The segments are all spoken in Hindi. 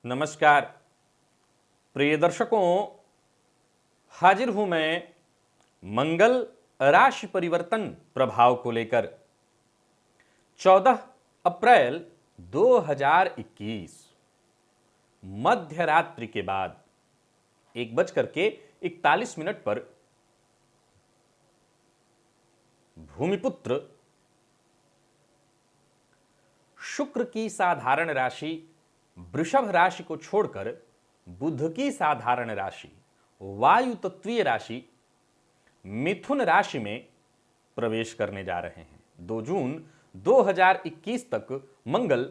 नमस्कार प्रिय दर्शकों, हाजिर हूं मैं मंगल राशि परिवर्तन प्रभाव को लेकर। 14 अप्रैल 2021 मध्य रात्रि के बाद 1:41 पर भूमिपुत्र शुक्र की साधारण राशि वृषभ राशि को छोड़कर बुध की साधारण राशि वायु तत्वीय राशि मिथुन राशि में प्रवेश करने जा रहे हैं। 2 जून 2021 तक मंगल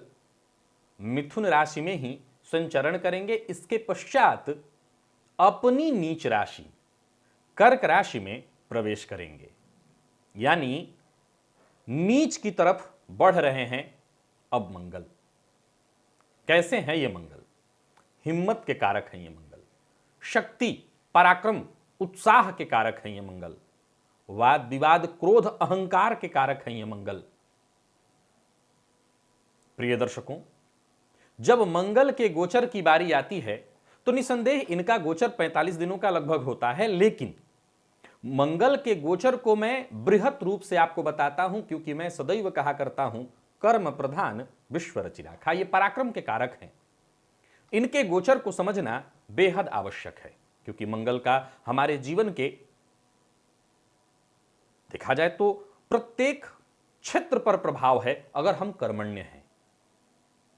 मिथुन राशि में ही संचरण करेंगे। इसके पश्चात अपनी नीच राशि कर्क राशि में प्रवेश करेंगे, यानी नीच की तरफ बढ़ रहे हैं अब मंगल। कैसे हैं ये मंगल? हिम्मत के कारक हैं ये मंगल, शक्ति पराक्रम उत्साह के कारक हैं ये मंगल, वाद विवाद क्रोध अहंकार के कारक हैं ये मंगल। प्रिय दर्शकों, जब मंगल के गोचर की बारी आती है तो निसंदेह इनका गोचर 45 दिनों का लगभग होता है, लेकिन मंगल के गोचर को मैं बृहत रूप से आपको बताता हूं, क्योंकि मैं सदैव कहा करता हूं कर्म प्रधान विश्व रचिराखा। ये पराक्रम के कारक हैं, इनके गोचर को समझना बेहद आवश्यक है, क्योंकि मंगल का हमारे जीवन के देखा जाए तो प्रत्येक क्षेत्र पर प्रभाव है। अगर हम कर्मण्य हैं,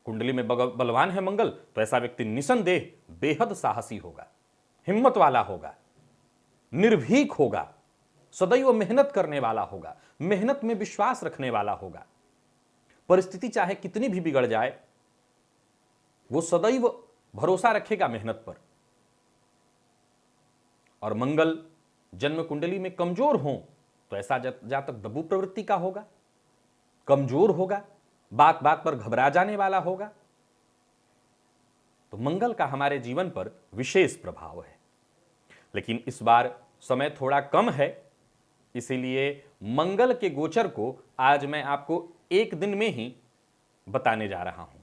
कुंडली में बलवान है मंगल, तो ऐसा व्यक्ति निसंदेह बेहद साहसी होगा, हिम्मत वाला होगा, निर्भीक होगा, सदैव मेहनत करने वाला होगा, मेहनत में विश्वास रखने वाला होगा। परिस्थिति चाहे कितनी भी बिगड़ जाए, वो सदैव भरोसा रखेगा मेहनत पर। और मंगल जन्म कुंडली में कमजोर हो तो ऐसा जातक दबू प्रवृत्ति का होगा, कमजोर होगा, बात बात पर घबरा जाने वाला होगा। तो मंगल का हमारे जीवन पर विशेष प्रभाव है, लेकिन इस बार समय थोड़ा कम है, इसीलिए मंगल के गोचर को आज मैं आपको एक दिन में ही बताने जा रहा हूं।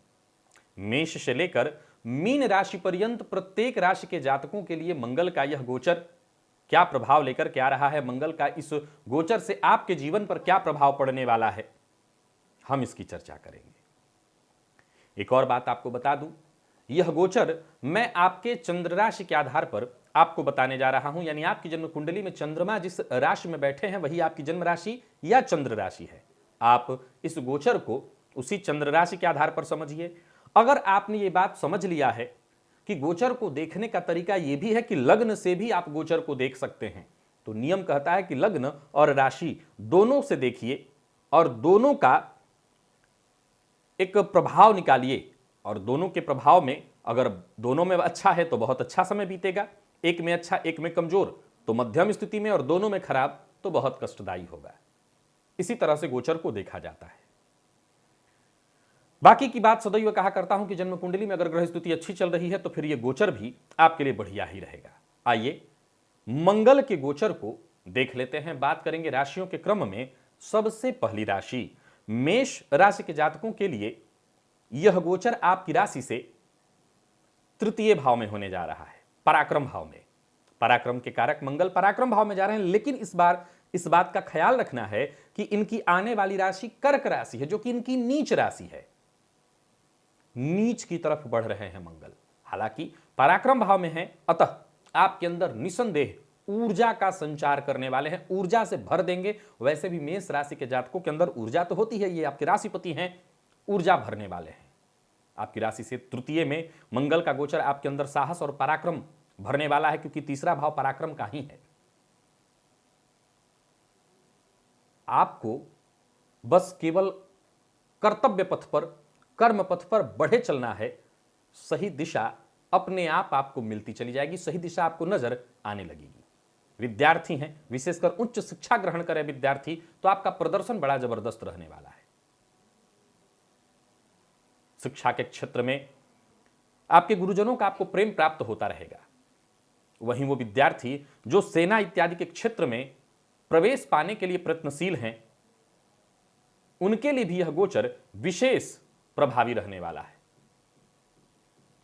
मेष से लेकर मीन राशि पर्यंत प्रत्येक राशि के जातकों के लिए मंगल का यह गोचर क्या प्रभाव लेकर के आ रहा है, मंगल का इस गोचर से आपके जीवन पर क्या प्रभाव पड़ने वाला है, हम इसकी चर्चा करेंगे। एक और बात आपको बता दूं, यह गोचर मैं आपके चंद्र राशि के आधार पर आपको बताने जा रहा हूं, यानी आपकी जन्म कुंडली में चंद्रमा जिस राशि में बैठे हैं वही आपकी जन्म राशि या चंद्र राशि है। आप इस गोचर को उसी चंद्र राशि के आधार पर समझिए। अगर आपने ये बात समझ लिया है कि गोचर को देखने का तरीका यह भी है कि लग्न से भी आप गोचर को देख सकते हैं, तो नियम कहता है कि लग्न और राशि दोनों से देखिए और दोनों का एक प्रभाव निकालिए, और दोनों के प्रभाव में अगर दोनों में अच्छा है तो बहुत अच्छा समय बीतेगा, एक में अच्छा एक में कमजोर तो मध्यम स्थिति में, और दोनों में खराब तो बहुत कष्टदायी होगा। इसी तरह से गोचर को देखा जाता है। बाकी की बात सदैव कहा करता हूं कि जन्म कुंडली में अगर ग्रह स्थिति अच्छी चल रही है तो फिर यह गोचर भी आपके लिए बढ़िया ही रहेगा। आइए मंगल के गोचर को देख लेते हैं। बात करेंगे राशियों के क्रम में। सबसे पहली राशि मेष राशि के जातकों के लिए यह गोचर आपकी राशि से तृतीय भाव में होने जा रहा है, पराक्रम भाव में। पराक्रम के कारक मंगल पराक्रम भाव में जा रहे हैं, लेकिन इस बार इस बात का ख्याल रखना है कि इनकी आने वाली राशि कर्क राशि है, जो कि इनकी नीच राशि है। नीच की तरफ बढ़ रहे हैं मंगल, हालांकि पराक्रम भाव में है, अतः आपके अंदर निसंदेह ऊर्जा का संचार करने वाले हैं, ऊर्जा से भर देंगे। वैसे भी मेष राशि के जातकों के अंदर ऊर्जा तो होती है, ये आपके राशिपति हैं, ऊर्जा भरने वाले हैं। आपकी राशि से तृतीय में मंगल का गोचर आपके अंदर साहस और पराक्रम भरने वाला है, क्योंकि तीसरा भाव पराक्रम का ही है। आपको बस केवल कर्तव्य पथ पर, कर्म पथ पर बढ़े चलना है। सही दिशा अपने आप आपको मिलती चली जाएगी, सही दिशा आपको नजर आने लगेगी। विद्यार्थी हैं, विशेषकर उच्च शिक्षा ग्रहण करें विद्यार्थी, तो आपका प्रदर्शन बड़ा जबरदस्त रहने वाला है। शिक्षा के क्षेत्र में आपके गुरुजनों का आपको प्रेम प्राप्त होता रहेगा। वहीं वो विद्यार्थी जो सेना इत्यादि के क्षेत्र में प्रवेश पाने के लिए प्रयत्नशील हैं, उनके लिए भी यह गोचर विशेष प्रभावी रहने वाला है।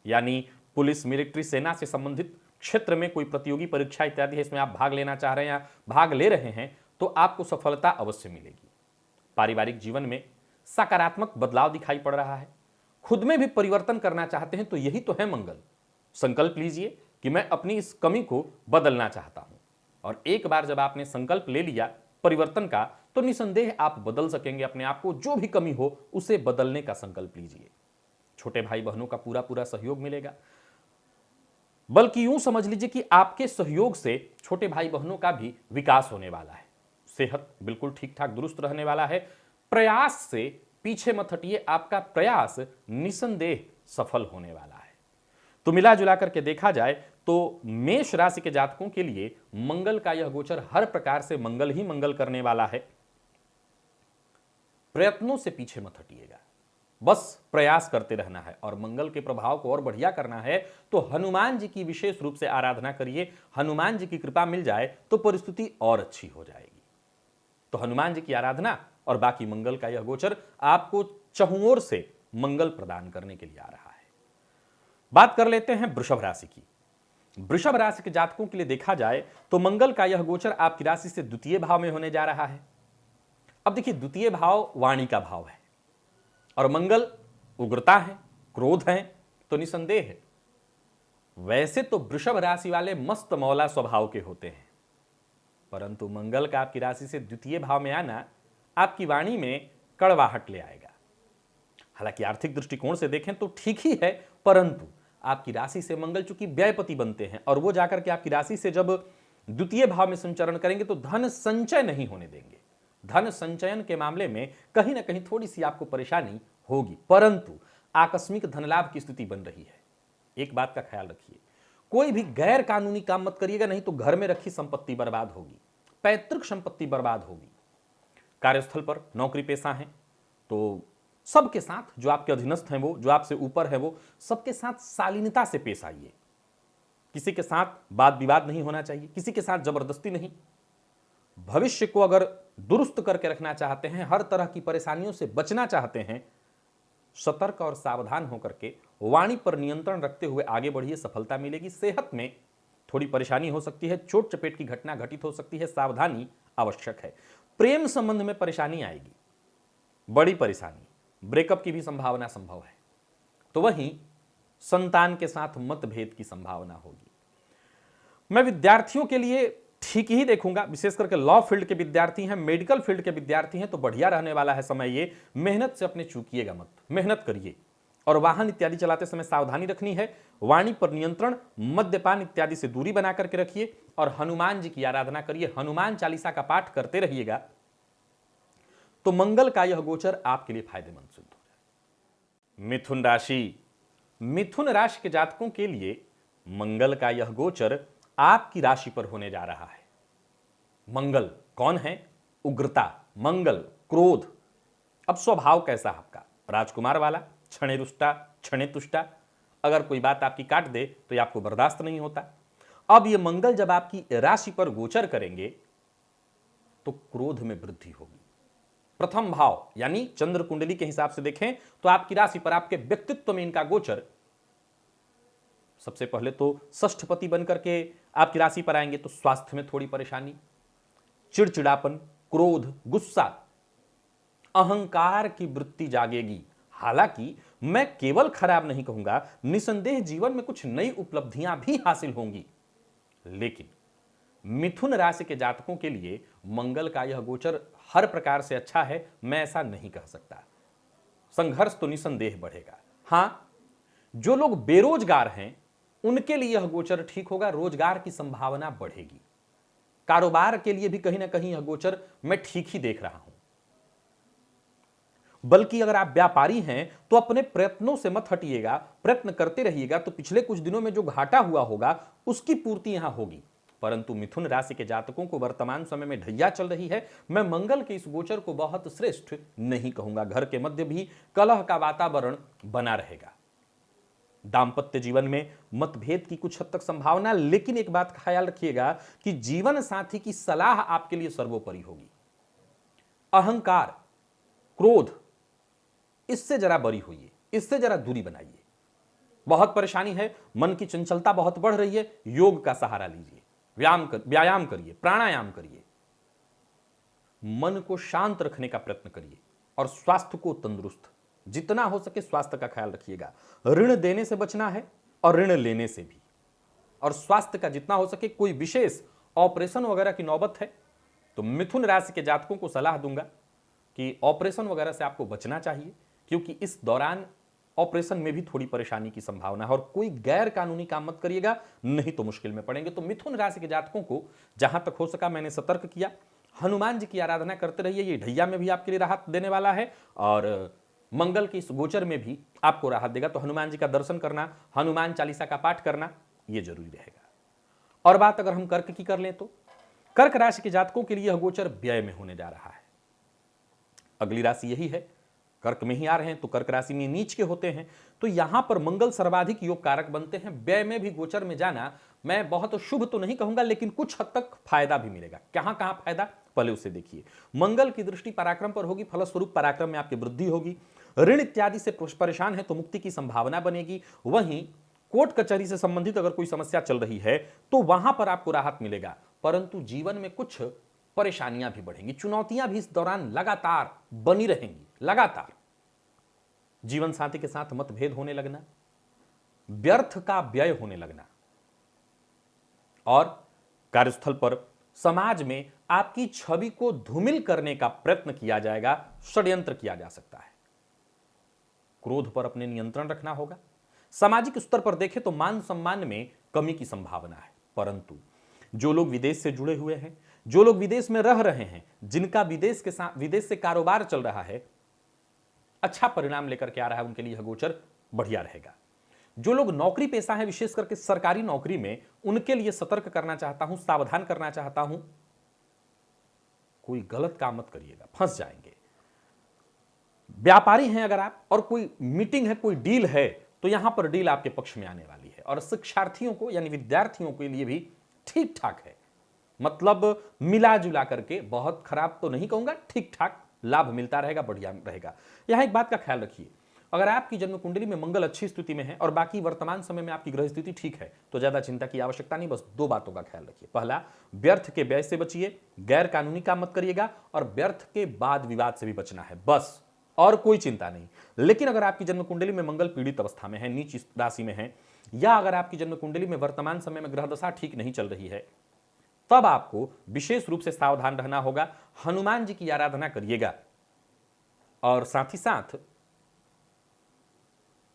यानी पुलिस, मिलिट्री, सेना से संबंधित क्षेत्र में कोई प्रतियोगी परीक्षा इत्यादि है, इसमें आप भाग लेना चाह रहे हैं या भाग ले रहे हैं, तो आपको सफलता अवश्य मिलेगी। पारिवारिक जीवन में सकारात्मक बदलाव दिखाई पड़ रहा है। खुद में भी परिवर्तन करना चाहते हैं तो यही तो है मंगल। संकल्प लीजिए कि मैं अपनी इस कमी को बदलना चाहता हूं, और एक बार जब आपने संकल्प ले लिया परिवर्तन का, तो निसंदेह आप बदल सकेंगे अपने आप को। जो भी कमी हो उसे बदलने का संकल्प लीजिए। छोटे भाई बहनों का पूरा पूरा सहयोग मिलेगा, बल्कि यूं समझ लीजिए कि आपके सहयोग से छोटे भाई बहनों का भी विकास होने वाला है। सेहत बिल्कुल ठीक ठाक दुरुस्त रहने वाला है। प्रयास से पीछे मत हटिए, आपका प्रयास निसंदेह सफल होने वाला है। तो मिला जुला करके देखा जाए तो मेष राशि के जातकों के लिए मंगल का यह गोचर हर प्रकार से मंगल ही मंगल करने वाला है। प्रयत्नों से पीछे मत हटिएगा, बस प्रयास करते रहना है। और मंगल के प्रभाव को और बढ़िया करना है तो हनुमान जी की विशेष रूप से आराधना करिए। हनुमान जी की कृपा मिल जाए तो परिस्थिति और अच्छी हो जाएगी। तो हनुमान जी की आराधना और बाकी मंगल का यह गोचर आपको चहुओर से मंगल प्रदान करने के लिए आ रहा है। बात कर लेते हैं वृषभ राशि की। वृषभ राशि के जातकों के लिए देखा जाए तो मंगल का यह गोचर आपकी राशि से द्वितीय भाव में होने जा रहा है। अब देखिए, द्वितीय भाव वाणी का भाव है और मंगल उग्रता है, क्रोध है, तो निसंदेह है। वैसे तो वृषभ राशि वाले मस्त मौला स्वभाव के होते हैं, परंतु मंगल का आपकी राशि से द्वितीय भाव में आना आपकी वाणी में कड़वाहट ले आएगा। हालांकि आर्थिक दृष्टिकोण से देखें तो ठीक ही है, परंतु आपकी राशि से मंगल चूंकि व्ययपति बनते हैं और वो जाकर के आपकी राशि से जब द्वितीय भाव में संचरण करेंगे तो धन संचय नहीं होने देंगे। धन संचयन के मामले में कहीं ना कहीं थोड़ी सी आपको परेशानी होगी, परंतु आकस्मिक धन लाभ की स्थिति बन रही है। एक बात का ख्याल रखिए, कोई भी गैर कानूनी काम मत करिएगा, नहीं तो घर में रखी संपत्ति बर्बाद होगी, पैतृक संपत्ति बर्बाद होगी। कार्यस्थल पर नौकरी पेशा है तो सबके साथ, जो आपके अधीनस्थ हैं, वो जो आपसे ऊपर है, वो सबके साथ शालीनता से पेश आइए। किसी के साथ वाद विवाद नहीं होना चाहिए, किसी के साथ जबरदस्ती नहीं। भविष्य को अगर दुरुस्त करके रखना चाहते हैं, हर तरह की परेशानियों से बचना चाहते हैं, सतर्क और सावधान होकर के वाणी पर नियंत्रण रखते हुए आगे बढ़िए, सफलता मिलेगी। सेहत में थोड़ी परेशानी हो सकती है, चोट चपेट की घटना घटित हो सकती है, सावधानी आवश्यक है। प्रेम संबंध में परेशानी आएगी, बड़ी परेशानी, ब्रेकअप की भी संभावना संभव है। तो वहीं संतान के साथ मतभेद की संभावना होगी। मैं विद्यार्थियों के लिए ठीक ही देखूंगा, विशेष करके लॉ फील्ड के विद्यार्थी हैं, मेडिकल फील्ड के विद्यार्थी हैं, तो बढ़िया रहने वाला है समय। ये मेहनत से अपने चूकिएगा मत, मेहनत करिए। और वाहन इत्यादि चलाते समय सावधानी रखनी है। वाणी पर नियंत्रण, मद्यपान इत्यादि से दूरी बना करके रखिए और हनुमान जी की आराधना करिए। हनुमान चालीसा का पाठ करते रहिएगा तो मंगल का यह गोचर आपके लिए फायदेमंद सिद्ध हो जाए। मिथुन राशि, मिथुन राशि के जातकों के लिए मंगल का यह गोचर आपकी राशि पर होने जा रहा है। मंगल कौन है? उग्रता, मंगल क्रोध। अब स्वभाव कैसा आपका? राजकुमार वाला, क्षणे रुष्टा क्षणे तुष्टा। अगर कोई बात आपकी काट दे तो ये आपको बर्दाश्त नहीं होता। अब ये मंगल जब आपकी राशि पर गोचर करेंगे तो क्रोध में वृद्धि होगी। प्रथम भाव यानी चंद्र कुंडली के हिसाब से देखें तो आपकी राशि पर, आपके व्यक्तित्व में इनका गोचर सबसे पहले तो षष्ठपति बनकर के आपकी राशि पर आएंगे तो स्वास्थ्य में थोड़ी परेशानी, चिड़चिड़ापन, क्रोध, गुस्सा, अहंकार की वृत्ति जागेगी। हालांकि मैं केवल खराब नहीं कहूंगा, निसंदेह जीवन में कुछ नई उपलब्धियां भी हासिल होंगी। लेकिन मिथुन राशि के जातकों के लिए मंगल का यह गोचर हर प्रकार से अच्छा है, मैं ऐसा नहीं कह सकता। संघर्ष तो निसंदेह बढ़ेगा। हां, जो लोग बेरोजगार हैं उनके लिए यह गोचर ठीक होगा, रोजगार की संभावना बढ़ेगी। कारोबार के लिए भी कहीं ना कहीं यह गोचर मैं ठीक ही देख रहा हूं। बल्कि अगर आप व्यापारी हैं तो अपने प्रयत्नों से मत हटिएगा, प्रयत्न करते रहिएगा तो पिछले कुछ दिनों में जो घाटा हुआ होगा उसकी पूर्ति यहां होगी। परंतु मिथुन राशि के जातकों को वर्तमान समय में ढैया चल रही है। मैं मंगल के इस गोचर को बहुत श्रेष्ठ नहीं कहूंगा। घर के मध्य भी कलह का वातावरण बना रहेगा। दांपत्य जीवन में मतभेद की कुछ हद तक संभावना, लेकिन एक बात का ख्याल रखिएगा कि जीवन साथी की सलाह आपके लिए सर्वोपरि होगी। अहंकार, क्रोध, इससे जरा बरी होइए, इससे जरा दूरी बनाइए। बहुत परेशानी है, मन की चंचलता बहुत बढ़ रही है, योग का सहारा लीजिए, व्यायाम करिए, प्राणायाम करिए, मन को शांत रखने का प्रयत्न करिए और स्वास्थ्य को तंदुरुस्त, जितना हो सके स्वास्थ्य का ख्याल रखिएगा। ऋण देने से बचना है और ऋण लेने से भी, और स्वास्थ्य का जितना हो सके, कोई विशेष ऑपरेशन वगैरह की नौबत है तो मिथुन राशि के जातकों को सलाह दूंगा कि ऑपरेशन वगैरह से आपको बचना चाहिए, क्योंकि इस दौरान ऑपरेशन में भी थोड़ी परेशानी की संभावना है। और कोई गैर कानूनी काम मत करिएगा, नहीं तो मुश्किल में पड़ेंगे। तो मिथुन राशि के जातकों को जहां तक हो सका मैंने सतर्क किया। हनुमान जी की आराधना करते रहिए, ये ढैया में भी आपके लिए राहत देने वाला है और मंगल की इस गोचर में भी आपको राहत देगा। तो हनुमान जी का दर्शन करना, हनुमान चालीसा का पाठ करना, यह जरूरी रहेगा। और बात अगर हम कर्क की कर लें तो कर्क राशि के जातकों के लिए यह गोचर व्यय में होने जा रहा है। अगली राशि यही है, कर्क में ही आ रहे हैं तो कर्क राशि में नीच के होते हैं, तो यहां पर मंगल सर्वाधिक योग कारक बनते हैं। व्यय में भी गोचर में जाना मैं बहुत शुभ तो नहीं कहूंगा, लेकिन कुछ हद तक फायदा भी मिलेगा। कहां कहां फायदा, पहले उसे देखिए। मंगल की दृष्टि पराक्रम पर होगी, फलस्वरूप पराक्रम में आपकी वृद्धि होगी। ऋण इत्यादि से परेशान है तो मुक्ति की संभावना बनेगी। वहीं कोर्ट कचहरी से संबंधित अगर कोई समस्या चल रही है तो वहां पर आपको राहत मिलेगा, परंतु जीवन में कुछ परेशानियां भी बढ़ेंगी, चुनौतियां भी इस दौरान लगातार बनी रहेंगी। लगातार जीवन साथी के साथ मतभेद होने लगना, व्यर्थ का व्यय होने लगना, और कार्यस्थल पर समाज में आपकी छवि को धूमिल करने का प्रयत्न किया जाएगा, षड्यंत्र किया जा सकता है। क्रोध पर अपने नियंत्रण रखना होगा। सामाजिक स्तर पर देखें तो मान सम्मान में कमी की संभावना है, परंतु जो लोग विदेश से जुड़े हुए हैं, जो लोग विदेश में रह रहे हैं, जिनका विदेश से कारोबार चल रहा है, अच्छा परिणाम लेकर के आ रहा है, उनके लिए यह गोचर बढ़िया रहेगा। जो लोग नौकरी पेशा है, विशेष करके सरकारी नौकरी में, उनके लिए सतर्क करना चाहता हूं, सावधान करना चाहता हूं, कोई गलत काम मत करिएगा, फंस जाएंगे। व्यापारी हैं अगर आप और कोई मीटिंग है, कोई डील है, तो यहां पर डील आपके पक्ष में आने वाली है। और शिक्षार्थियों को यानी विद्यार्थियों के लिए भी ठीक ठाक है, मतलब मिला जुला करके, बहुत खराब तो नहीं कहूंगा, ठीक ठाक लाभ मिलता रहेगा, बढ़िया रहेगा। यहां एक बात का ख्याल रखिए, अगर आपकी जन्म कुंडली में मंगल अच्छी स्थिति में है और बाकी वर्तमान समय में आपकी ग्रह स्थिति ठीक है तो ज्यादा चिंता की आवश्यकता नहीं। बस दो बातों का ख्याल रखिए, पहला, व्यर्थ के व्यय से बचिए, गैर कानूनी काम मत करिएगा, और व्यर्थ के वाद विवाद से भी बचना है, बस, और कोई चिंता नहीं। लेकिन अगर आपकी जन्म कुंडली में मंगल पीड़ित अवस्था में है, नीच राशि में है, या अगर आपकी जन्म कुंडली में वर्तमान समय में ग्रह दशा ठीक नहीं चल रही है, तब आपको विशेष रूप से सावधान रहना होगा। हनुमान जी की आराधना करिएगा और साथ ही साथ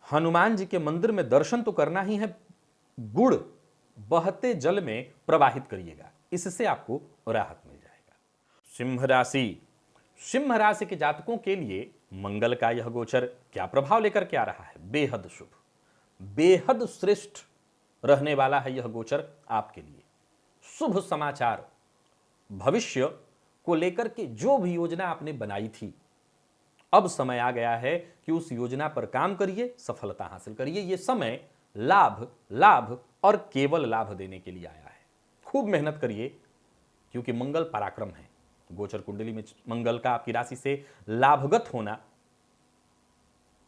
हनुमान जी के मंदिर में दर्शन तो करना ही है, गुड़ बहते जल में प्रवाहित करिएगा, इससे आपको राहत मिल जाएगा। सिंह राशि के जातकों के लिए मंगल का यह गोचर क्या प्रभाव लेकर के आ रहा है? बेहद शुभ, बेहद श्रेष्ठ रहने वाला है यह गोचर आपके लिए। शुभ समाचार, भविष्य को लेकर के जो भी योजना आपने बनाई थी, अब समय आ गया है कि उस योजना पर काम करिए, सफलता हासिल करिए। यह समय लाभ और केवल लाभ देने के लिए आया है। खूब मेहनत करिए, क्योंकि मंगल पराक्रम है। गोचर कुंडली में मंगल का आपकी राशि से लाभगत होना,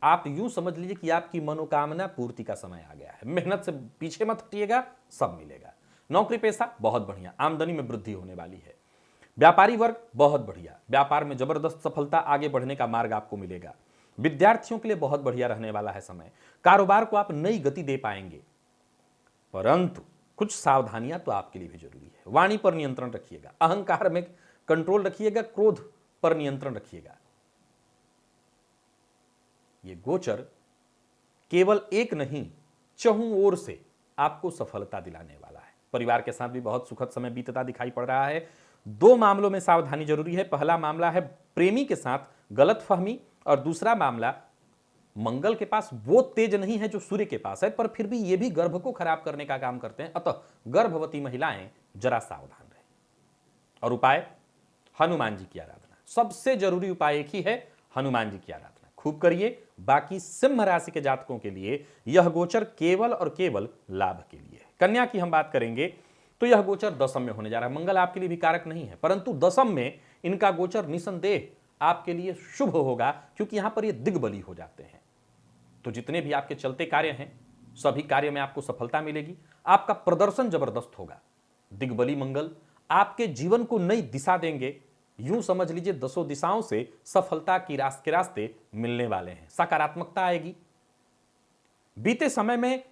आप यूं समझ लीजिए कि आपकी मनोकामना पूर्ति का समय आ गया है। मेहनत से पीछे मत हटिएगा, सब मिलेगा। नौकरी पेशा बहुत बढ़िया, आमदनी में वृद्धि होने वाली है। व्यापारी वर्ग बहुत बढ़िया, व्यापार में जबरदस्त सफलता, आगे बढ़ने का मार्ग आपको मिलेगा। विद्यार्थियों के लिए बहुत बढ़िया रहने वाला है समय, कारोबार को आप नई गति दे पाएंगे, परंतु कुछ सावधानियां तो आपके लिए भी जरूरी है। वाणी पर नियंत्रण रखिएगा, अहंकार में कंट्रोल रखिएगा, क्रोध पर नियंत्रण रखिएगा। ये गोचर केवल एक नहीं, चहुं ओर से आपको सफलता दिलाने वाला है। परिवार के साथ भी बहुत सुखद समय बीतता दिखाई पड़ रहा है। दो मामलों में सावधानी जरूरी है। पहला मामला है प्रेमी के साथ गलतफहमी, और दूसरा मामला, मंगल के पास वो तेज नहीं है जो सूर्य के पास है, पर फिर भी ये भी गर्भ को खराब करने का काम करते हैं। अतः गर्भवती महिलाएं जरा सावधान रहें। और उपाय, हनुमान जी की आराधना, सबसे जरूरी उपाय एक ही है, हनुमान जी की आराधना खूब करिए। बाकी सिंह राशि के जातकों के लिए यह गोचर केवल और केवल लाभ के लिए है। कन्या की हम बात करेंगे तो यह गोचर दशम में होने जा रहा है। मंगल आपके लिए भी कारक नहीं है, परंतु दशम में इनका गोचर निसंदेह आपके लिए शुभ होगा, क्योंकि यहां पर ये दिग्बली हो जाते हैं। तो जितने भी आपके चलते कार्य हैं, सभी कार्य में आपको सफलता मिलेगी, आपका प्रदर्शन जबरदस्त होगा। दिग्बली मंगल आपके जीवन को नई दिशा देंगे। यूं समझ लीजिए दसों दिशाओं से सफलता के रास्ते मिलने वाले हैं, सकारात्मकता आएगी। बीते समय में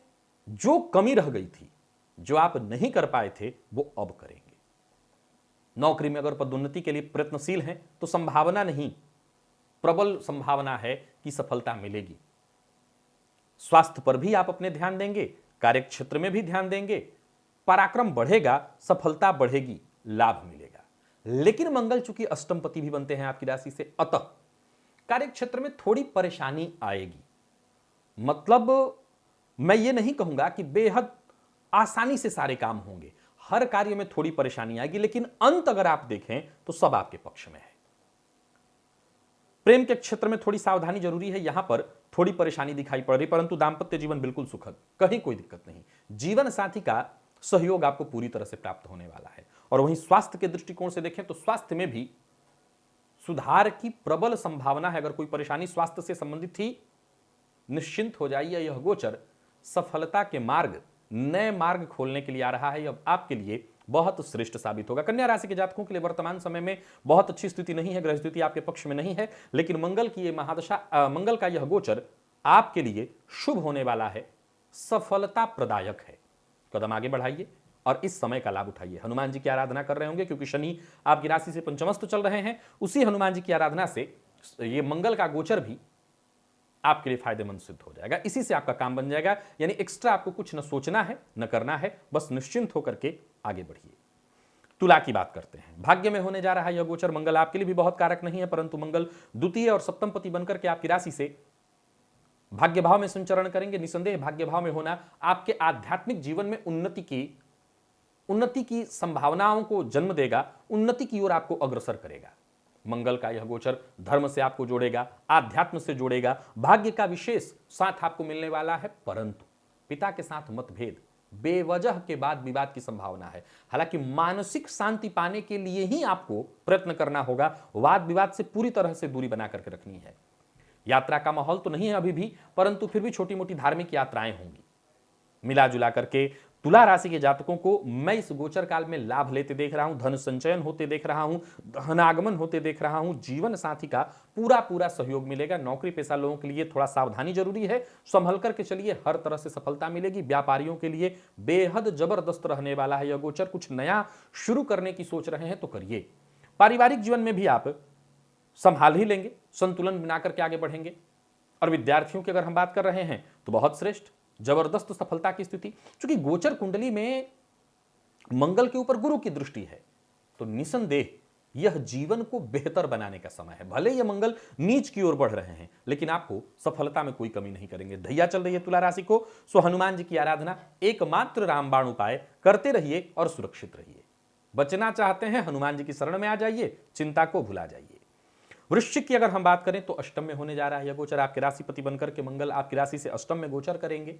जो कमी रह गई थी, जो आप नहीं कर पाए थे, वो अब करेंगे। नौकरी में अगर पदोन्नति के लिए प्रयत्नशील हैं तो संभावना नहीं, प्रबल संभावना है कि सफलता मिलेगी। स्वास्थ्य पर भी आप अपने ध्यान देंगे, कार्यक्षेत्र में भी ध्यान देंगे, पराक्रम बढ़ेगा, सफलता बढ़ेगी, लाभ मिलेगा। लेकिन मंगल चूंकि अष्टमपति भी बनते हैं आपकी राशि से, अतः कार्यक्षेत्र में थोड़ी परेशानी आएगी। मतलब मैं ये नहीं कहूंगा कि बेहद आसानी से सारे काम होंगे, हर कार्य में थोड़ी परेशानी आएगी, लेकिन अंत अगर आप देखें तो सब आपके पक्ष में है। प्रेम के क्षेत्र में थोड़ी सावधानी जरूरी है, यहां पर थोड़ी परेशानी दिखाई पड़ रही, परंतु दांपत्य जीवन बिल्कुल सुखद, कहीं कोई दिक्कत नहीं। जीवन साथी का सहयोग आपको पूरी तरह से प्राप्त होने वाला है। और वहीं स्वास्थ्य के दृष्टिकोण से देखें तो स्वास्थ्य में भी सुधार की प्रबल संभावना है। अगर कोई परेशानी स्वास्थ्य से संबंधित थी, निश्चिंत हो जाइए, यह गोचर सफलता के मार्ग, नए मार्ग खोलने के लिए आ रहा है। अब आपके लिए बहुत श्रेष्ठ साबित होगा। कन्या राशि के जातकों के लिए वर्तमान समय में बहुत अच्छी स्थिति नहीं है, ग्रह स्थिति आपके पक्ष में नहीं है, लेकिन मंगल की यह महादशा, मंगल का यह गोचर आपके लिए शुभ होने वाला है, सफलता प्रदायक है। कदम आगे बढ़ाइए और इस समय का लाभ उठाइए। हनुमान जी की आराधना कर रहे होंगे, क्योंकि शनि आपकी राशि से पंचमस्त चल रहे हैं। उसी हनुमान जी की आराधना से ये मंगल का गोचर भी आपके लिए फायदेमंद सिद्ध हो जाएगा, इसी से आपका काम बन जाएगा। यानी एक्स्ट्रा आपको कुछ न सोचना है न करना है, बस निश्चिंत होकर के आगे बढ़िए। तुला की बात करते हैं। भाग्य में होने जा रहा है यह गोचर। मंगल आपके लिए भी बहुत कारक नहीं है, परंतु मंगल द्वितीय और सप्तम पति बनकर के आपकी राशि से भाग्य भाव में संचरण करेंगे। निसंदेह भाग्य भाव में होना आपके आध्यात्मिक जीवन में उन्नति की संभावनाओं को जन्म देगा, उन्नति की ओर आपको अग्रसर करेगा। मंगल का यह गोचर धर्म से आपको जोड़ेगा, आध्यात्म से जोड़ेगा, भाग्य का विशेष साथ आपको मिलने वाला है। परंतु पिता के साथ मतभेद, बेवजह के बाद विवाद की संभावना है। हालांकि मानसिक शांति पाने के लिए ही आपको प्रयत्न करना होगा, वाद विवाद से पूरी तरह से दूरी बना करके रखनी है। यात्रा का माहौल तो नहीं है अभी भी, परंतु फिर भी छोटी मोटी धार्मिक यात्राएं होंगी। मिला जुला करके तुला राशि के जातकों को मैं इस गोचर काल में लाभ लेते देख रहा हूं, धन संचयन होते देख रहा हूं, धनागमन होते देख रहा हूं, जीवन साथी का पूरा सहयोग मिलेगा। नौकरी पेशा लोगों के लिए थोड़ा सावधानी जरूरी है, संभल करके चलिए, हर तरह से सफलता मिलेगी। व्यापारियों के लिए बेहद जबरदस्त रहने वाला है यह गोचर। कुछ नया शुरू करने की सोच रहे हैं तो करिए। पारिवारिक जीवन में भी आप संभाल ही लेंगे, संतुलन बना करके आगे बढ़ेंगे। और विद्यार्थियों की अगर हम बात कर रहे हैं तो बहुत श्रेष्ठ, जबरदस्त सफलता की स्थिति। क्योंकि गोचर कुंडली में मंगल के ऊपर गुरु की दृष्टि है, तो निसंदेह यह जीवन को बेहतर बनाने का समय है। भले यह मंगल नीच की ओर बढ़ रहे हैं, लेकिन आपको सफलता में कोई कमी नहीं करेंगे। दैया चल रही है तुला राशि को, सो हनुमान जी की आराधना, एकमात्र रामबाण उपाय करते रहिए और सुरक्षित रहिए। बचना चाहते हैं, हनुमान जी की शरण में आ जाइए, चिंता को भुला जाइए। वृश्चिक की अगर हम बात करें तो अष्टम में होने जा रहा है यह गोचर। आपके राशिपति बनकर के मंगल आपकी राशि से अष्टम में गोचर करेंगे,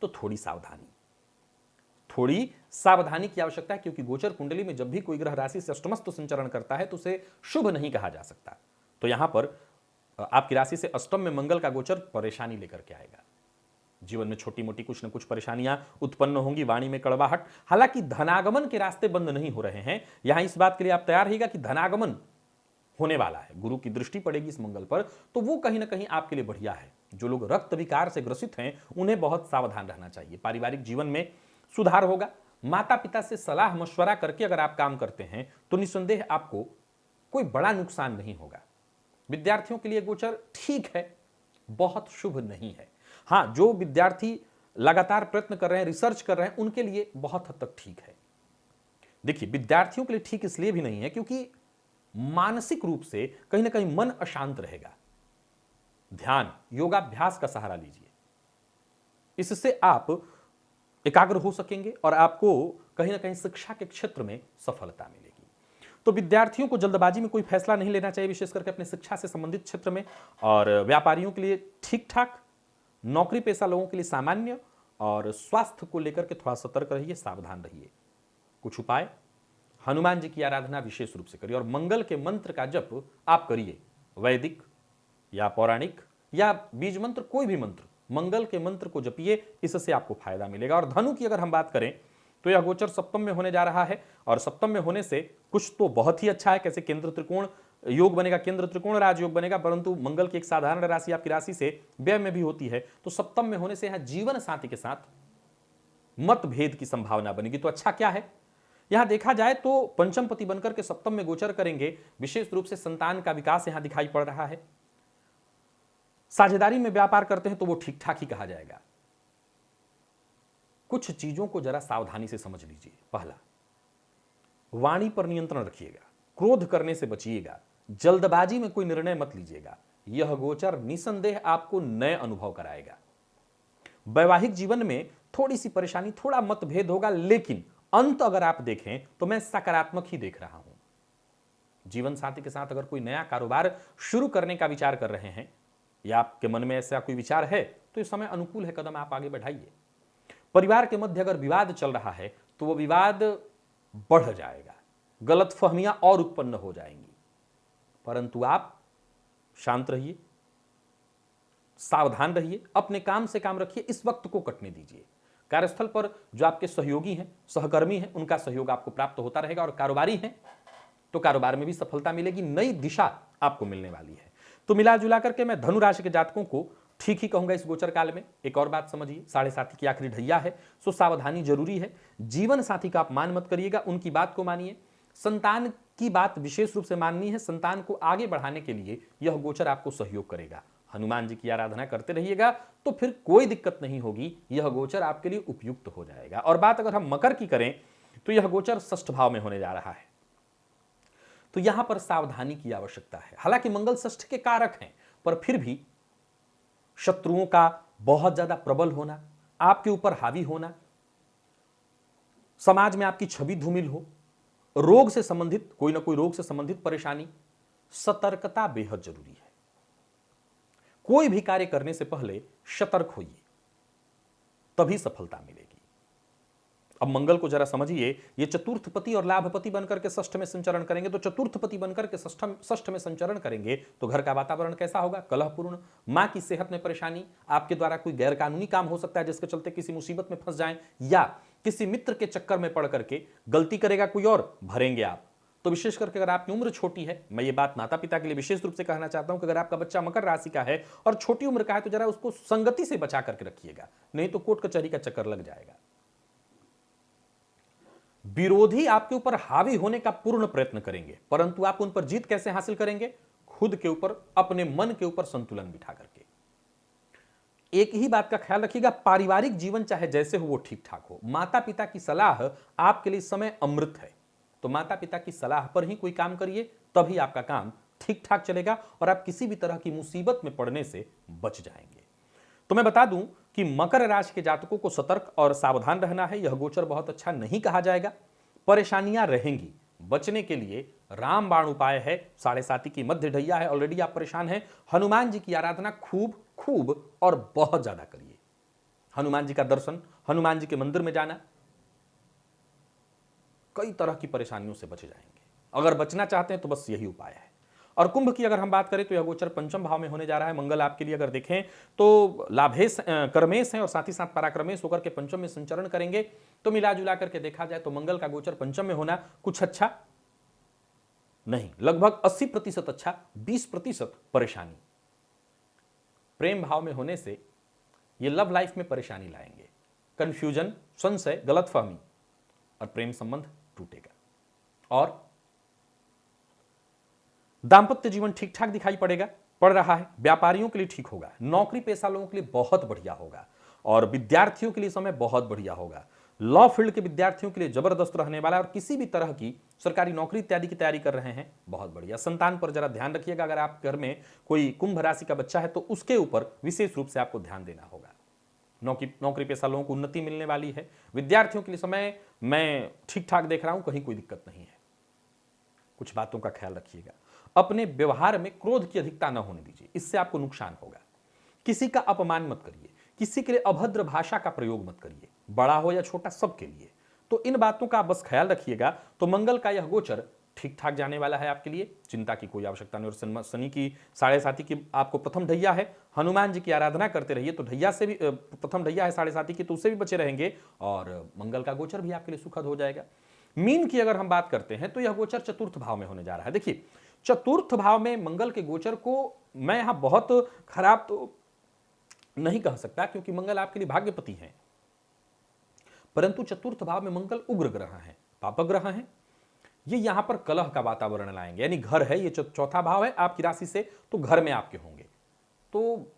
तो थोड़ी सावधानी की आवश्यकता है। क्योंकि गोचर कुंडली में जब भी कोई ग्रह राशि से अष्टमस्थ संचरण करता है तो उसे शुभ नहीं कहा जा सकता। तो यहां पर आपकी राशि से अष्टम में मंगल का गोचर परेशानी लेकर के आएगा। जीवन में छोटी मोटी कुछ न कुछ परेशानियां उत्पन्न होंगी, वाणी में कड़वाहट। हालांकि धनागमन के रास्ते बंद नहीं हो रहे हैं। यहां इस बात के लिए आप तैयार रहिएगा कि धनागमन होने वाला है, गुरु की दृष्टि पड़ेगी इस मंगल पर, तो वो कहीं ना कहीं आपके लिए बढ़िया है। जो लोग रक्त विकार से ग्रसित हैं उन्हें बहुत सावधान रहना चाहिए। पारिवारिक जीवन में सुधार होगा। माता पिता से सलाह मशवरा करके अगर आप काम करते हैं तो निसंदेह आपको कोई बड़ा नुकसान नहीं होगा। विद्यार्थियों के लिए गोचर ठीक है, बहुत शुभ नहीं है। हां, जो विद्यार्थी लगातार प्रयत्न कर रहे हैं, रिसर्च कर रहे हैं, उनके लिए बहुत हद तक ठीक है। देखिए, विद्यार्थियों के लिए ठीक इसलिए भी नहीं है क्योंकि मानसिक रूप से कहीं ना कहीं मन अशांत रहेगा। ध्यान, योगाभ्यास का सहारा लीजिए, इससे आप एकाग्र हो सकेंगे और आपको कहीं ना कहीं शिक्षा के क्षेत्र में सफलता मिलेगी। तो विद्यार्थियों को जल्दबाजी में कोई फैसला नहीं लेना चाहिए, विशेष करके अपने शिक्षा से संबंधित क्षेत्र में। और व्यापारियों के लिए ठीक ठाक, नौकरी पेशा लोगों के लिए सामान्य। और स्वास्थ्य को लेकर के थोड़ा सतर्क रहिए, सावधान रहिए। कुछ उपाय, हनुमान जी की आराधना विशेष रूप से करिए और मंगल के मंत्र का जप आप करिए। वैदिक या पौराणिक या बीज मंत्र, कोई भी मंत्र मंगल के मंत्र को जपिए, इससे आपको फायदा मिलेगा। और धनु की अगर हम बात करें तो यह गोचर सप्तम में होने जा रहा है, और सप्तम में होने से कुछ तो बहुत ही अच्छा है, कैसे केंद्र त्रिकोण योग बनेगा, केंद्र त्रिकोण राजयोग बनेगा, परंतु मंगल की एक साधारण राशि आपकी राशि से व्यय में भी होती है, तो सप्तम में होने से यहां जीवन साथी के साथ मतभेद की संभावना बनेगी। तो अच्छा क्या है, यहां देखा जाए तो पंचम पति बनकर के सप्तम में गोचर करेंगे, विशेष रूप से संतान का विकास यहां दिखाई पड़ रहा है। साझेदारी में व्यापार करते हैं तो वो ठीक ठाक ही कहा जाएगा। कुछ चीजों को जरा सावधानी से समझ लीजिए। पहला, वाणी पर नियंत्रण रखिएगा, क्रोध करने से बचिएगा, जल्दबाजी में कोई निर्णय मत लीजिएगा। यह गोचर निसंदेह आपको नए अनुभव कराएगा। वैवाहिक जीवन में थोड़ी सी परेशानी, थोड़ा मतभेद होगा, लेकिन अंत अगर आप देखें तो मैं सकारात्मक ही देख रहा हूं। जीवन साथी के साथ अगर कोई नया कारोबार शुरू करने का विचार कर रहे हैं या आपके मन में ऐसा कोई विचार है तो इस समय अनुकूल है, कदम आप आगे बढ़ाइए। परिवार के मध्य अगर विवाद चल रहा है तो वह विवाद बढ़ जाएगा, गलतफहमियां और उत्पन्न हो जाएंगी, परंतु आप शांत रहिए, सावधान रहिए, अपने काम से काम रखिए, इस वक्त को कटने दीजिए। कार्यस्थल पर जो आपके सहयोगी हैं, सहकर्मी हैं, उनका सहयोग आपको प्राप्त होता रहेगा, और कारोबारी हैं तो कारोबार में भी सफलता मिलेगी, नई दिशा आपको मिलने वाली है। तो मिला जुला करके मैं धनु राशि के जातकों को ठीक ही कहूंगा इस गोचर काल में। एक और बात समझिए, 7.5 की आखिरी ढैया है, सो सावधानी जरूरी है। जीवन साथी का अपमान मत करिएगा, उनकी बात को मानिए। संतान की बात विशेष रूप से माननी है, संतान को आगे बढ़ाने के लिए यह गोचर आपको सहयोग करेगा। हनुमान जी की आराधना करते रहिएगा तो फिर कोई दिक्कत नहीं होगी, यह गोचर आपके लिए उपयुक्त हो जाएगा। और बात अगर हम मकर की करें तो यह गोचर षष्ठ भाव में होने जा रहा है, तो यहां पर सावधानी की आवश्यकता है। हालांकि मंगल षष्ठ के कारक हैं, पर फिर भी शत्रुओं का बहुत ज्यादा प्रबल होना, आपके ऊपर हावी होना, समाज में आपकी छवि धूमिल हो, रोग से संबंधित कोई ना कोई रोग से संबंधित परेशानी, सतर्कता बेहद जरूरी है। कोई भी कार्य करने से पहले सतर्क होइए, तभी सफलता मिलेगी। अब मंगल को जरा समझिए, ये चतुर्थपति और लाभपति बनकर के षष्ठ में संचरण करेंगे, तो चतुर्थपति बनकर के षष्ठ में संचरण करेंगे तो घर का वातावरण कैसा होगा, कलहपूर्ण। मां की सेहत में परेशानी, आपके द्वारा कोई गैरकानूनी काम हो सकता है जिसके चलते किसी मुसीबत में फंस जाएं, या किसी मित्र के चक्कर में पड़ करके गलती करेगा कोई और, भरेंगे आप। तो विशेष करके अगर आपकी उम्र छोटी है, मैं ये बात माता पिता के लिए विशेष रूप से कहना चाहता हूं कि अगर आपका बच्चा मकर राशि का है और छोटी उम्र का है तो जरा उसको संगति से बचा करके रखिएगा, नहीं तो कोर्ट कचहरी का चक्कर लग जाएगा। विरोधी आपके ऊपर हावी होने का पूर्ण प्रयत्न करेंगे, परंतु आप उन पर जीत कैसे हासिल करेंगे, खुद के ऊपर, अपने मन के ऊपर संतुलन बिठा करके। एक ही बात का ख्याल रखिएगा, पारिवारिक जीवन चाहे जैसे हो वो ठीक ठाक हो। माता पिता की सलाह आपके लिए इस समय अमृत है, तो माता पिता की सलाह पर ही कोई काम करिए, तभी आपका काम ठीक ठाक चलेगा और आप किसी भी तरह की मुसीबत में पड़ने से बच जाएंगे। तो मैं बता दूं कि मकर राशि के जातकों को सतर्क और सावधान रहना है। यह गोचर बहुत अच्छा नहीं कहा जाएगा, परेशानियां रहेंगी, बचने के लिए रामबाण उपाय है। 7.5 की मध्य ढैया है, ऑलरेडी आप परेशान हैं, हनुमान जी की आराधना खूब खूब और बहुत ज्यादा करिए। हनुमान जी का दर्शन, हनुमान जी के मंदिर में जाना, कई तरह की परेशानियों से बच जाएंगे। अगर बचना चाहते हैं तो बस यही उपाय है। और कुंभ की अगर हम बात करें तो यह गोचर पंचम भाव में होने जा रहा है। मंगल आपके लिए अगर देखें तो लाभेश कर्मेश हैं और साथ ही साथ पराक्रमेश होकर के पंचम में संचरण करेंगे। तो मिला जुला करके देखा जाए तो मंगल का गोचर पंचम में होना कुछ अच्छा नहीं, लगभग 80% अच्छा, 20% परेशानी। प्रेम भाव में होने से ये लव लाइफ में परेशानी लाएंगे, कंफ्यूजन, संशय, गलतफहमी और प्रेम संबंध टूटेगा। और दांपत्य जीवन ठीक ठाक दिखाई पड़ रहा है। व्यापारियों के लिए ठीक होगा, नौकरी पेशा लोगों के लिए बहुत बढ़िया होगा, और विद्यार्थियों के लिए समय बहुत बढ़िया होगा। लॉ फील्ड के विद्यार्थियों के लिए जबरदस्त रहने वाला है, और किसी भी तरह की सरकारी नौकरी इत्यादि की तैयारी कर रहे हैं, बहुत बढ़िया। संतान पर जरा ध्यान रखिएगा, अगर आप घर में कोई कुंभ राशि का बच्चा है तो उसके ऊपर विशेष रूप से आपको ध्यान देना होगा। नौकरी पेशा लोगों को उन्नति मिलने वाली है। विद्यार्थियों के लिए समय मैं ठीक ठाक देख रहा हूं, कहीं कोई दिक्कत नहीं है। कुछ बातों का ख्याल रखिएगा, अपने व्यवहार में क्रोध की अधिकता न होने दीजिए, इससे आपको नुकसान होगा। किसी का अपमान मत करिए, किसी के लिए अभद्र भाषा का प्रयोग मत करिए, बड़ा हो या छोटा सबके लिए। तो इन बातों का बस ख्याल रखिएगा। तो मंगल का यह गोचर ठीक ठाक जाने वाला है आपके लिए, चिंता की कोई आवश्यकता नहीं। और शनि की 7.5 की आपको प्रथम ढैया है, हनुमान जी की आराधना करते रहिए तो ढैया से भी प्रथम ढैया है 7.5 की, तो उससे भी बचे रहेंगे और मंगल का गोचर भी आपके लिए सुखद हो जाएगा। मीन की अगर हम बात करते हैं तो यह गोचर चतुर्थ भाव में होने जा रहा है। देखिए, चतुर्थ भाव में मंगल के गोचर को मैं यहां बहुत खराब तो नहीं कह सकता, क्योंकि मंगल आपके लिए भाग्यपति हैं, परंतु चतुर्थ भाव में मंगल उग्र ग्रह हैं, पापक ग्रह हैं। ये यहां पर कलह का वातावरण लाएंगे, यानी घर है, ये चौथा भाव है आपकी राशि से, तो घर में आपके होंगे। तो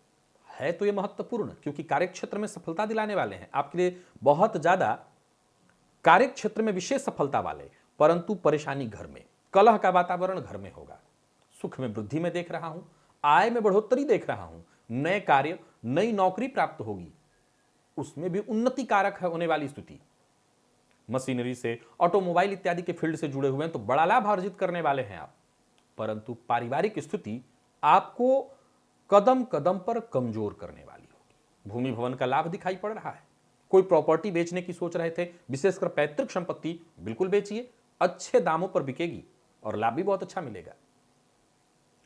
है तो ये महत्वपूर्ण, क्योंकि कार्यक्षेत्र में सफलता दिलाने वाले हैं आपके लिए, बहुत ज्यादा कार्यक्षेत्र में विशेष सफलता वाले, परंतु परेशानी घर में, कलह का वातावरण घर में होगा। सुख में वृद्धि में देख रहा हूं, आय में बढ़ोतरी देख रहा हूं, नए कार्य नई नौकरी प्राप्त होगी, उसमें भी उन्नति कारक है होने वाली स्थिति। मशीनरी से, ऑटोमोबाइल इत्यादि के फील्ड से जुड़े हुए हैं तो बड़ा लाभ अर्जित करने वाले हैं आप, परंतु पारिवारिक स्थिति आपको कदम कदम पर कमजोर करने वाली होगी। भूमि भवन का लाभ दिखाई पड़ रहा है, कोई प्रॉपर्टी बेचने की सोच रहे थे, विशेषकर पैतृक संपत्ति, बिल्कुल बेचिए, अच्छे दामों पर बिकेगी और लाभ भी बहुत अच्छा मिलेगा।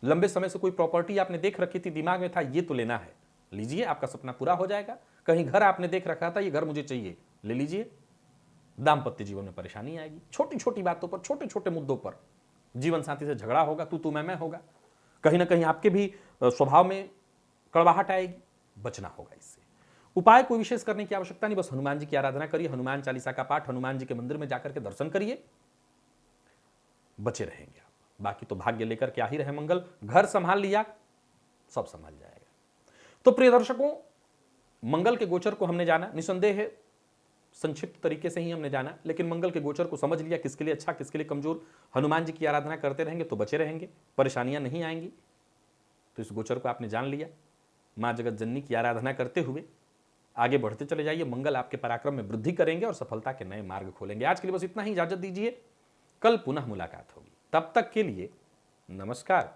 लंबे समय से कोई प्रॉपर्टी आपने देख रखी थी, दिमाग में था ये तो लेना है, लीजिए, आपका सपना पूरा हो जाएगा। कहीं घर आपने देख रखा था, ये घर मुझे चाहिए, ले लीजिए। दाम्पत्य जीवन में परेशानी आएगी, छोटी छोटी बातों पर, छोटे छोटे मुद्दों पर जीवन साथी से झगड़ा होगा, तू मैं होगा, कहीं ना कहीं आपके भी स्वभाव में कड़वाहट आएगी, बचना होगा इससे। उपाय कोई विशेष करने की आवश्यकता नहीं, बस हनुमान जी की आराधना करिए, हनुमान चालीसा का पाठ, हनुमान जी के मंदिर में जाकर के दर्शन करिए, बचे रहेंगे आप। बाकी तो भाग्य लेकर क्या ही रहे मंगल, घर संभाल लिया, सब संभाल जाएगा। तो प्रिय दर्शकों, मंगल के गोचर को हमने जाना, निसंदेह संक्षिप्त तरीके से ही हमने जाना, लेकिन मंगल के गोचर को समझ लिया, किसके लिए अच्छा किसके लिए कमजोर। हनुमान जी की आराधना करते रहेंगे तो बचे रहेंगे, परेशानियां नहीं आएंगी। तो इस गोचर को आपने जान लिया, मां जगत जननी की आराधना करते हुए आगे बढ़ते चले जाइए। मंगल आपके पराक्रम में वृद्धि करेंगे और सफलता के नए मार्ग खोलेंगे। आज के लिए बस इतना ही, इजाजत दीजिए, कल पुनः मुलाकात होगी, तब तक के लिए नमस्कार।